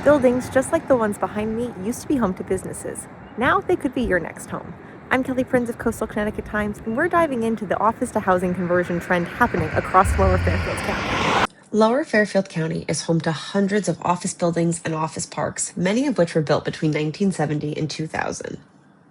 Buildings, just like the ones behind me, used to be home to businesses. Now they could be your next home. I'm Kelly Prinz of Coastal Connecticut Times, and we're diving into the office to housing conversion trend happening across lower Fairfield County. Lower Fairfield County is home to hundreds of office buildings and office parks, many of which were built between 1970 and 2000.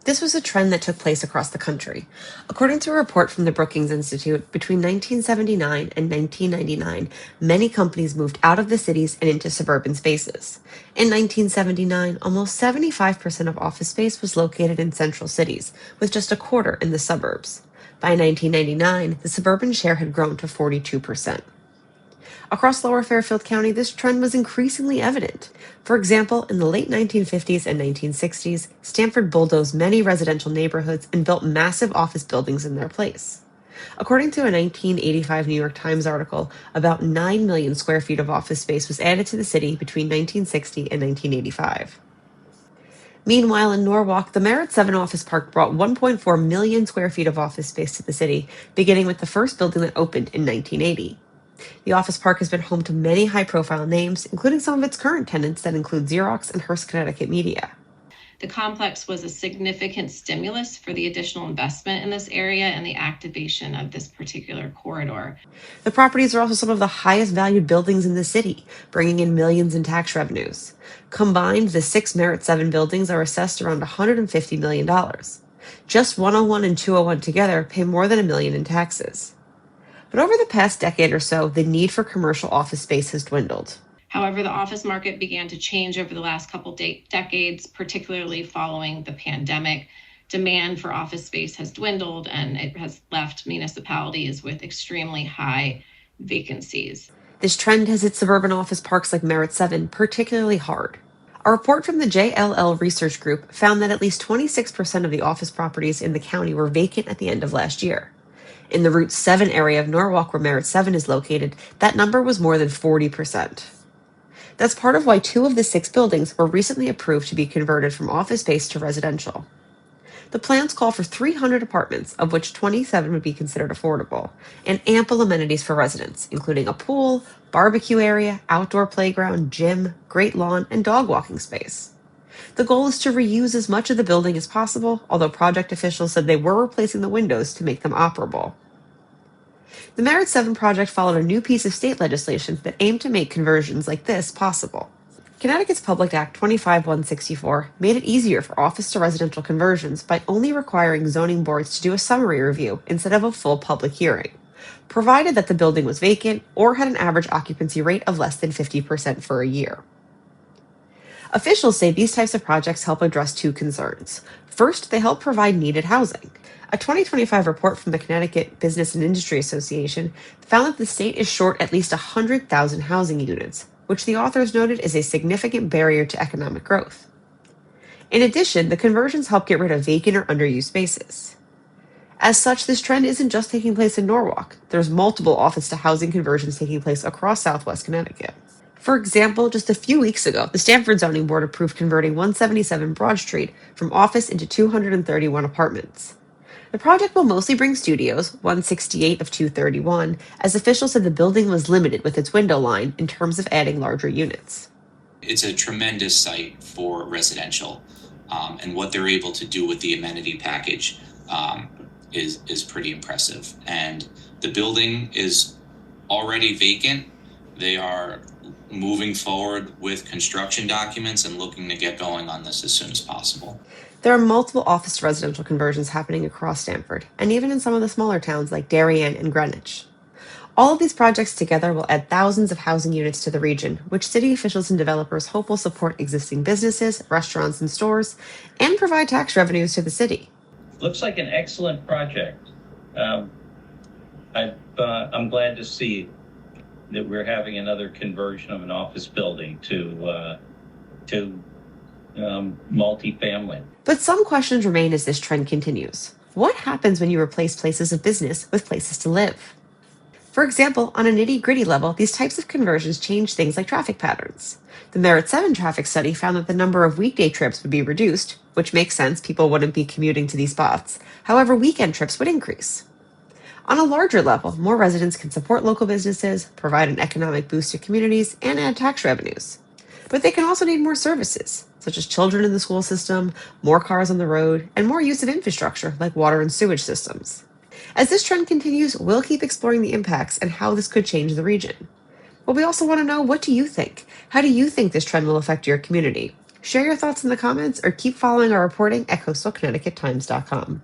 This was a trend that took place across the country. According to a report from the Brookings Institute, between 1979 and 1999, many companies moved out of the cities and into suburban spaces. In 1979, almost 75% of office space was located in central cities, with just a quarter in the suburbs. By 1999, the suburban share had grown to 42%. Across lower Fairfield County, this trend was increasingly evident. For example, in the late 1950s and 1960s, Stamford bulldozed many residential neighborhoods and built massive office buildings in their place. According to a 1985 New York Times article, about 9 million square feet of office space was added to the city between 1960 and 1985. Meanwhile, in Norwalk, the Merritt 7 office park brought 1.4 million square feet of office space to the city, beginning with the first building that opened in 1980. The office park has been home to many high-profile names, including some of its current tenants that include Xerox and Hearst Connecticut Media. The complex was a significant stimulus for the additional investment in this area and the activation of this particular corridor. The properties are also some of the highest valued buildings in the city, bringing in millions in tax revenues. Combined, the 6 Merritt 7 buildings are assessed around $150 million. Just 101 and 201 together pay more than $1 million in taxes. But over the past decade or so, the need for commercial office space has dwindled. However, the office market began to change over the last couple decades, particularly following the pandemic. Demand for office space has dwindled, and it has left municipalities with extremely high vacancies. This trend has hit suburban office parks like Merritt 7 particularly hard. A report from the JLL Research Group found that at least 26% of the office properties in the county were vacant at the end of last year. In the Route 7 area of Norwalk, where Merritt 7 is located, that number was more than 40%. That's part of why 2 of the 6 buildings were recently approved to be converted from office space to residential. The plans call for 300 apartments, of which 27 would be considered affordable, and ample amenities for residents, including a pool, barbecue area, outdoor playground, gym, great lawn, and dog walking space. The goal is to reuse as much of the building as possible, although project officials said they were replacing the windows to make them operable. The Merritt 7 project followed a new piece of state legislation that aimed to make conversions like this possible. Connecticut's Public Act 25-164 made it easier for office to residential conversions by only requiring zoning boards to do a summary review instead of a full public hearing, provided that the building was vacant or had an average occupancy rate of less than 50% for a year. Officials say these types of projects help address 2 concerns. First, they help provide needed housing. A 2025 report from the Connecticut Business and Industry Association found that the state is short at least 100,000 housing units, which the authors noted is a significant barrier to economic growth. In addition, the conversions help get rid of vacant or underused spaces. As such, this trend isn't just taking place in Norwalk. There's multiple office to housing conversions taking place across Southwest Connecticut. For example, just a few weeks ago, the Stamford Zoning Board approved converting 177 Broad Street from office into 231 apartments. The project will mostly bring studios, 168 of 231, as officials said the building was limited with its window line in terms of adding larger units. It's a tremendous site for residential, and what they're able to do with the amenity package is pretty impressive. And the building is already vacant. They are moving forward with construction documents and looking to get going on this as soon as possible. There are multiple office to residential conversions happening across Stamford, and even in some of the smaller towns like Darien and Greenwich. All of these projects together will add thousands of housing units to the region, which city officials and developers hope will support existing businesses, restaurants, and stores, and provide tax revenues to the city. Looks like an excellent project. I'm glad to see that we're having another conversion of an office building to multifamily. But some questions remain as this trend continues. What happens when you replace places of business with places to live? For example, on a nitty-gritty level, these types of conversions change things like traffic patterns. The Merritt 7 traffic study found that the number of weekday trips would be reduced, which makes sense, people wouldn't be commuting to these spots. However, weekend trips would increase. On a larger level, more residents can support local businesses, provide an economic boost to communities, and add tax revenues. But they can also need more services, such as children in the school system, more cars on the road, and more use of infrastructure like water and sewage systems. As this trend continues, we'll keep exploring the impacts and how this could change the region. But we also want to know, what do you think? How do you think this trend will affect your community? Share your thoughts in the comments or keep following our reporting at coastalconnecticuttimes.com.